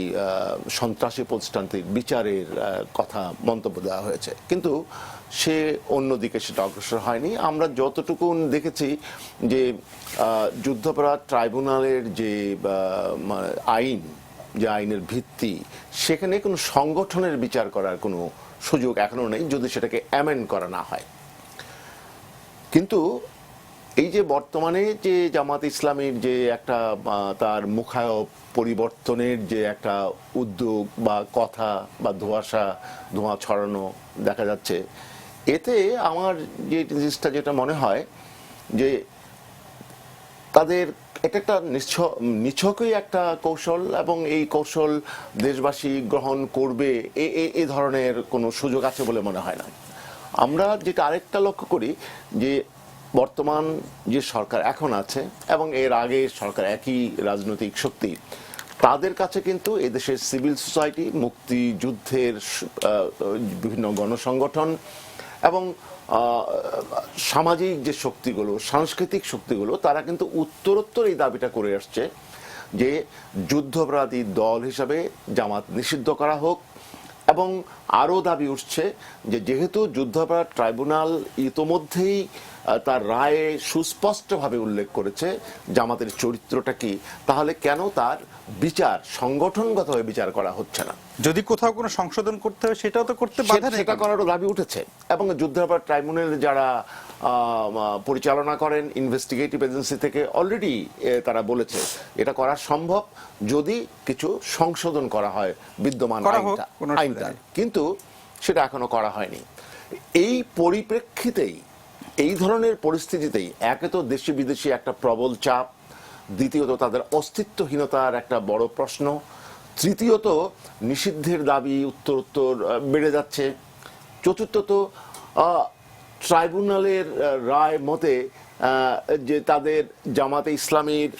সন্ত্রাসী প্রতিষ্ঠানটির বিচারের কথা মন্তব্য দেওয়া হয়েছে, কিন্তু সে অন্যদিকে সেটা অগ্রসর হয়নি। আমরা যতটুকু দেখেছি যে যুদ্ধাপরাধ ট্রাইব্যুনালের যে আইন, যে আইনের ভিত্তি, সেখানে কোনো সংগঠনের বিচার করার কোনো সুযোগ এখনো নেই যদি সেটাকে অ্যামেন্ড করা না হয়। কিন্তু এই যে বর্তমানে যে জামাত ইসলামীর যে একটা তার মুখায়ব পরিবর্তনের যে একটা উদ্যোগ বা কথা বা ধোঁয়া ছড়ানো দেখা যাচ্ছে, এতে আমার যে জিনিসটা যেটা মনে হয় যে তাদের এটা একটা নিছকই একটা কৌশল এবং এই কৌশল দেশবাসী গ্রহণ করবে এ ধরনের কোনো সুযোগ আছে বলে মনে হয় না। আমরা যেটা আরেকটা লক্ষ্য করি যে বর্তমান যে সরকার এখন আছে এবং এর আগে সরকার একই রাজনৈতিক শক্তি, তাদের কাছে কিন্তু এদেশের সিভিল সোসাইটি, মুক্তিযুদ্ধের বিভিন্ন গণসংগঠন এবং সামাজিক যে শক্তিগুলো, সাংস্কৃতিক শক্তিগুলো, তারা কিন্তু উত্তরোত্তর এই দাবিটা করে আসছে যে যুদ্ধাপরাধী দল হিসাবে জামাত নিষিদ্ধ করা হোক। এবং আরও দাবি উঠছে যে যেহেতু যুদ্ধাপরাধ ট্রাইব্যুনাল ইতোমধ্যেই তার রায়ে সুস্পষ্টভাবে উল্লেখ করেছে জামাতের চরিত্রটা কি, তাহলে কেন তার বিচার সংগঠনগতভাবে বিচার করা হচ্ছে না? যদি কোথাও কোনো সংশোধন করতে হয় সেটাও তো করতে বাধা নেই, সেটা করারও দাবি উঠেছে। এবং যুদ্ধাপরাধ ট্রাইব্যুনাল যারা পরিচালনা করেন ইনভেস্টিগেটিভ এজেন্সি থেকে অলরেডি তারা বলেছে এটা করা সম্ভব যদি কিছু সংশোধন করা হয় বিদ্যমান আইনটা, কিন্তু সেটা এখনো করা হয়নি। এই পরিপ্রেক্ষিতেই, এই ধরনের পরিস্থিতিতেই একে তো দেশি বিদেশি একটা প্রবল চাপ, দ্বিতীয়ত তাদের অস্তিত্বহীনতার একটা বড় প্রশ্ন, তৃতীয়ত নিষিদ্ধের দাবি উত্তরোত্তর বেড়ে যাচ্ছে, চতুর্থত ট্রাইব্যুনালের রায় মতে যে তাদের জামাতে ইসলামীর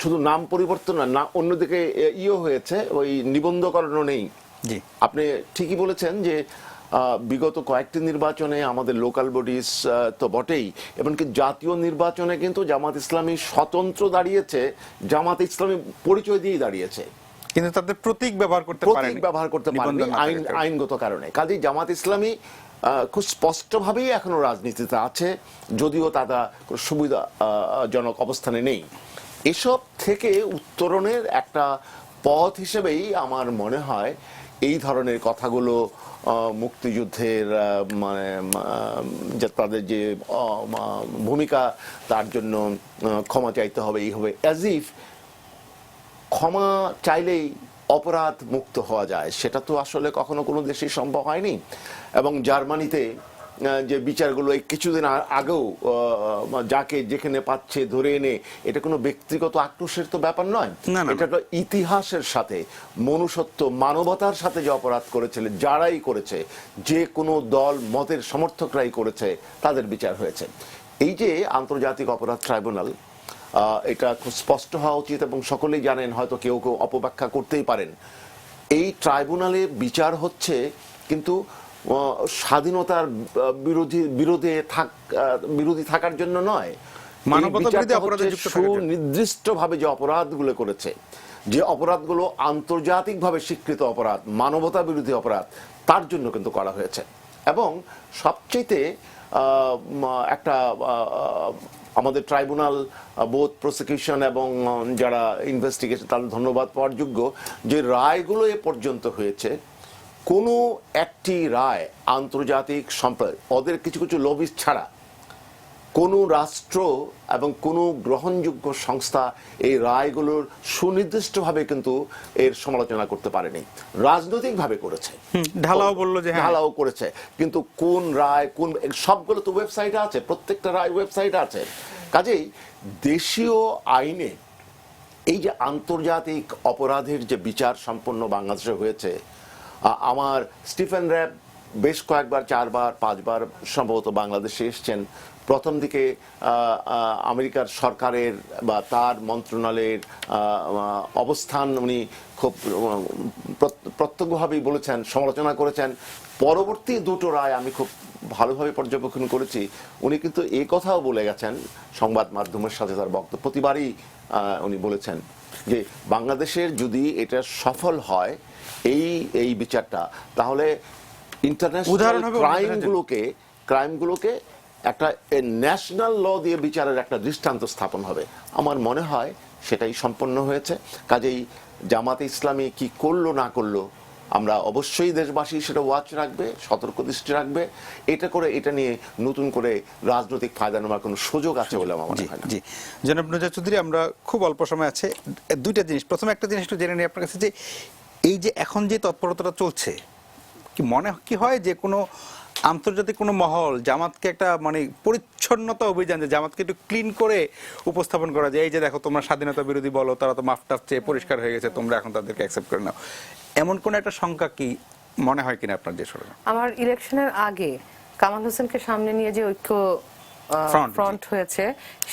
শুধু নাম পরিবর্তন না, অন্যদিকে হয়েছে, ওই নিবন্ধকরণও নেই। আপনি ঠিকই বলেছেন যে বিগত কয়েকটি নির্বাচনে আমাদের লোকাল বডিজ তো বটেই, এমনকি জাতীয় নির্বাচনে কিন্তু জামাত ইসলামী স্বতন্ত্র দাঁড়িয়েছে, জামাত ইসলামী পরিচয় দিয়েই দাঁড়িয়েছে, কিন্তু তাদের প্রতীক ব্যবহার করতে পারেনি, প্রতীক ব্যবহার করতে পারেনি আইনগত কারণে। কাজেই জামাত ইসলামী খুব স্পষ্টভাবেই এখনো রাজনীতিতে আছে, যদিও তারা সুবিধাজনক অবস্থানে নেই। এসব থেকে উত্তরণের একটা পথ হিসেবেই আমার মনে হয় এই ধরনের কথাগুলো, মুক্তিযুদ্ধের মানে যে তাদের যে ভূমিকা, তার জন্য ক্ষমা চাইতে হবে, এই হবে, অ্যাজ ইফ ক্ষমা চাইলেই অপরাধ মুক্ত হওয়া যায়, সেটা তো আসলে কখনো কোনো দেশেই সম্ভব হয়নি। এবং জার্মানিতে যে বিচারগুলো এই কিছুদিন আগেও যাকে যেখানে পাচ্ছে ধরে এনে, এটা কোনো ব্যক্তিগত আক্রোশের তো ব্যাপার নয়, এটা তো ইতিহাসের সাথে, মনুষ্যত্ব, মানবতার সাথে যে অপরাধ করেছিল, যারাই করেছে, যে কোনো দল মতের সমর্থকরাই করেছে, তাদের বিচার হয়েছে। এই যে আন্তর্জাতিক অপরাধ ট্রাইব্যুনাল, এটা খুব স্পষ্ট হওয়া উচিত, এবং সকলেই জানেন, হয়তো কেউ কেউ অপব্যাখ্যা করতেই পারেন, এই ট্রাইব্যুনালে বিচার হচ্ছে কিন্তু স্বাধীনতার বিরোধী থাকার জন্য নয়, সুনির্দিষ্টভাবে যে অপরাধগুলো করেছে, যে অপরাধগুলো আন্তর্জাতিকভাবে স্বীকৃত অপরাধ, মানবতা বিরোধী অপরাধ, তার জন্য কিন্তু করা হয়েছে। এবং সবচেয়ে একটা আমাদের ট্রাইব্যুনাল, বোথ প্রসিকিউশন এবং যারা ইনভেস্টিগেশন, তাদের ধন্যবাদ পাওয়ার যোগ্য যে রায়গুলো এ পর্যন্ত হয়েছে, কোনো একটি রায় আন্তর্জাতিক সম্প্রদায়, ওদের কিছু কিছু লবিস্ট ছাড়া কোনো রাষ্ট্র এবং কোনো গ্রহণযোগ্য সংস্থা এই রায়গুলোর সুনির্দিষ্টভাবে কিন্তু এর সমালোচনা করতে পারেনি। রাজনৈতিকভাবে করেছে, ঢালাও বললো যে ঢালাও করেছে, কিন্তু কোন রায়, কোন, সবগুলো তো ওয়েবসাইটে আছে, প্রত্যেকটা রায় ওয়েবসাইটে আছে। কাজেই দেশীয় আইনে এই যে আন্তর্জাতিক অপরাধের যে বিচার সম্পন্ন বাংলাদেশে হয়েছে, আমার স্টিফেন র্যাব বেশ কয়েকবার, 4 বার 5 বার সম্ভবত বাংলাদেশে এসছেন। প্রথম দিকে আমেরিকার সরকারের বা তার মন্ত্রণালয়ের অবস্থান উনি খুব প্রত্যক্ষভাবেই বলেছেন, সমালোচনা করেছেন। পরবর্তী দুটো রায় আমি খুব ভালোভাবে পর্যবেক্ষণ করেছি, উনি কিন্তু এই কথাও বলে গেছেন সংবাদ মাধ্যমের সাথে তার বক্তব্য, প্রতিবারই উনি বলেছেন যে বাংলাদেশের যদি এটা সফল হয় এই বিচারটা, তাহলে ইন্টারন্যাশনাল ক্রাইমগুলোকে একটা ন্যাশনাল ল দিয়ে বিচারের একটা দৃষ্টান্ত স্থাপন হবে। আমার মনে হয় সেটাই সম্পন্ন হয়েছে। কাজেই জামাতে ইসলামী কি করলো না করলো, আমরা অবশ্যই দেশবাসী সেটা ওয়াচ রাখবে, সতর্ক দৃষ্টি রাখবে। এটা নিয়ে নতুন করে রাজনৈতিক ফায়দা নেওয়ার কোনো সুযোগ আছে বলে আমার মনে হয় না। জি, জনাব নুজার চৌধুরী, আমরা খুব অল্প সময় আছে, দুইটা জিনিস। প্রথমে একটা জিনিস একটু জেনে নিই আপনার কাছে, যে এই যে এখন যে তৎপরতাটা চলছে, কি মনে কি হয় যে কোনো আন্তর্জাতিক কোনো মহল জামাতকে একটা মানে পরিচ্ছন্নতা অভিযান, যে জামাতকে একটু ক্লিন করে উপস্থাপন করা যায়, এই যে দেখো তোমরা স্বাধীনতা বিরোধী বলো, তারা তো মাফ টাফ চেয়ে পরিষ্কার হয়ে গেছে, তোমরা এখন তাদেরকে অ্যাকসেপ্ট করে নাও, এমন কোন একটা সংখ্যা কি মনে হয় কিনা আপনার? যে আমার ইলেকশনের আগে কামাল হোসেনকে সামনে নিয়ে যে ঐক্য ফ্রন্ট হয়েছে,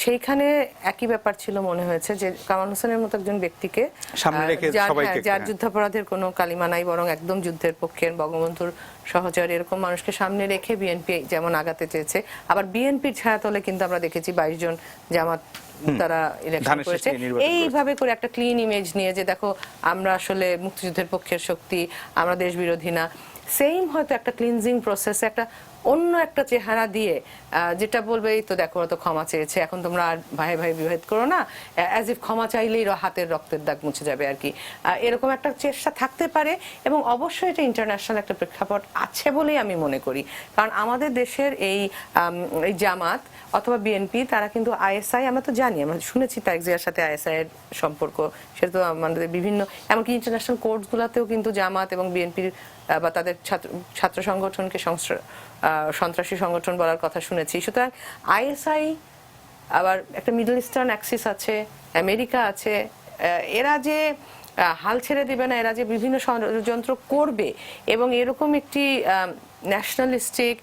সেইখানে একই ব্যাপার ছিল মনে হয়েছে, যে কামাল হোসেনের মতো একজন ব্যক্তিকে সামনে রেখে সবাইকে, যার যুদ্ধাপরাধের কোনো কালিমা নাই, বরং একদম যুদ্ধের পক্ষের বঙ্গবন্ধুর সহচর, এরকম মানুষকে সামনে রেখে বিএনপি যেমন আগাতে চেয়েছে, আবার বিএনপির ছায়াতলে কিন্তু আমরা দেখেছি 22 জন জামাত তারা ইলেকশন করেছে, এইভাবে করে একটা ক্লিন ইমেজ নিয়ে, যে দেখো আমরা আসলে মুক্তিযুদ্ধের পক্ষের শক্তি, আমরা দেশ বিরোধী না। সেম হয়তো একটা ক্লিনজিং প্রসেসে একটা অন্য একটা চেহারা দিয়ে যেটা বলবে, এই তো দেখো ওরা তো ক্ষমা চেয়েছে, এখন তোমরা আর ভাই ভাই বিভেদ করো না, অ্যাজ ইফ ক্ষমা চাইলেই হাতের রক্তের দাগ মুছে যাবে আর কি, এরকম একটা চেষ্টা থাকতে পারে। এবং অবশ্যই এটা ইন্টারন্যাশনাল একটা প্রেক্ষাপট আছে বলেই আমি মনে করি, কারণ আমাদের দেশের এই জামাত অথবা বিএনপি, তারা কিন্তু আইএসআই, আমরা তো জানি, আমরা শুনেছি তারেক জিয়ার সাথে আইএসআই এর সম্পর্ক, সেটা তো আমাদের বিভিন্ন, এমনকি ইন্টারন্যাশনাল কোর্টগুলোতেও কিন্তু জামাত এবং বিএনপির বা তাদের ছাত্র সংগঠনকে সন্ত্রাসী সংগঠন বলার কথা শুনেছি। সুতরাং আইএসআই, আবার একটা মিডল ইস্টার্ন অ্যাক্সিস আছে, আমেরিকা আছে, এরা যে হাল ছেড়ে দিবে না, এরা যে বিভিন্ন ষড়যন্ত্র করবে, এবং এরকম একটি ন্যাশনালিস্টিক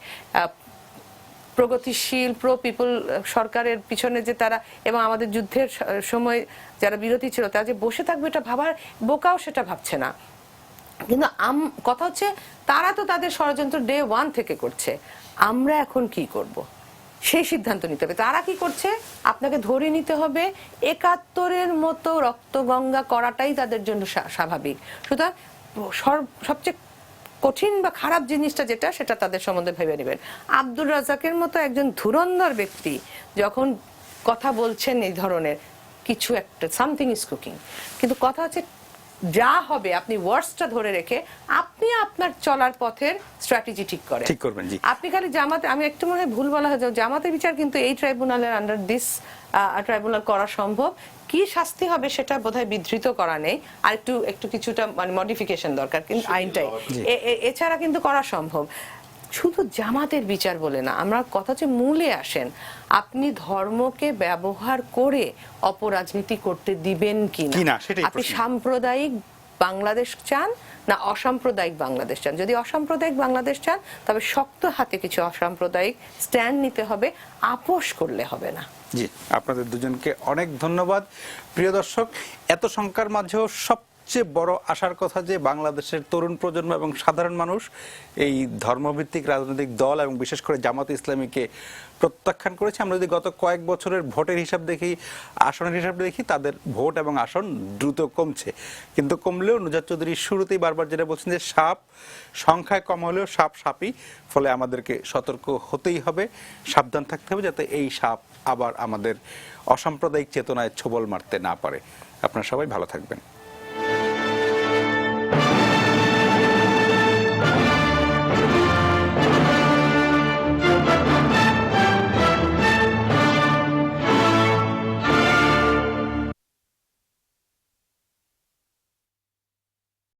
প্রগতিশীল প্রো পিপল সরকারের পিছনে যে তারা, এবং আমাদের যুদ্ধের সময় যারা বিরোধী ছিল, তারা যে বসে থাকবে এটা ভাবার, বোকাও সেটা ভাবছে না। কিন্তু কথা হচ্ছে তারা তো তাদের ষড়যন্ত্র ডে 1 থেকে করছে, আমরা এখন কি করব সেই সিদ্ধান্ত নিতে হবে। তারা কি করছে আপনাকে ধরে নিতে হবে, 71-এর মতো রক্তগঙ্গা করাটাই তাদের জন্য স্বাভাবিক। সুতরাং সবচেয়ে কঠিন বা খারাপ জিনিসটা যেটা, সেটা তাদের সম্বন্ধে ভেবে নেবেন। আব্দুর রাজ্জাকের মতো একজন ধুরন্ধর ব্যক্তি যখন কথা বলছেন এই ধরনের কিছু একটা, সামথিং ইজ কুকিং। কিন্তু কথা হচ্ছে যা হবে আপনি ওয়ার্ডসটা ধরে রেখে আপনি আপনার চলার পথের স্ট্র্যাটেজি ঠিক করেন, ঠিক করবেন। জি, আপনি খালি জামাতে, আমি একটু মনে হয় ভুল বলা হয়েছে, জামাতের বিচার কিন্তু এই ট্রাইব্যুনালের আন্ডার দিস ট্রাইব্যুনাল করা সম্ভব। কি শাস্তি হবে সেটা বোধহয় বিধৃত করা নেই, আর একটু কিছুটা মানে মডিফিকেশন দরকার, কিন্তু আইনটাই এছাড়া কিন্তু করা সম্ভব। শুধু জামাতের বিচার বলে না, আমরা কথা হচ্ছে মূলে আসেন, আপনি ধর্মকে ব্যবহার করে অপরাজনীতি করতে দিবেন কিনা। আপনি সাম্প্রদায়িক বাংলাদেশ চান না অসাম্প্রদায়িক বাংলাদেশ চান? যদি অসাম্প্রদায়িক বাংলাদেশ চান তবে শক্ত হাতে কিছু অসাম্প্রদায়িক স্ট্যান্ড নিতে হবে, আপোষ করলে হবে না। জি, আপনাদের দুজনকে অনেক ধন্যবাদ। প্রিয় দর্শক, এত সংখ্যার মাঝেও সবচেয়ে বড় আশার কথা যে বাংলাদেশের তরুণ প্রজন্ম এবং সাধারণ মানুষ এই ধর্মভিত্তিক রাজনৈতিক দল এবং বিশেষ করে জামাতে ইসলামীকে প্রত্যাখ্যান করেছে। আমরা যদি গত কয়েক বছরের ভোটের হিসাব দেখি, আসনের হিসাব দেখি, তাদের ভোট এবং আসন দ্রুত কমছে। কিন্তু কমলেও নুজাত চৌধুরী শুরুতেই বারবার যেটা বলছেন যে সাপ সংখ্যায় কম হলেও সাপ সাপই, ফলে আমাদেরকে সতর্ক হতেই হবে, সাবধান থাকতে হবে যাতে এই সাপ আবার আমাদের অসাম্প্রদায়িক চেতনায় ছোবল মারতে না পারে। আপনারা সবাই ভালো থাকবেন।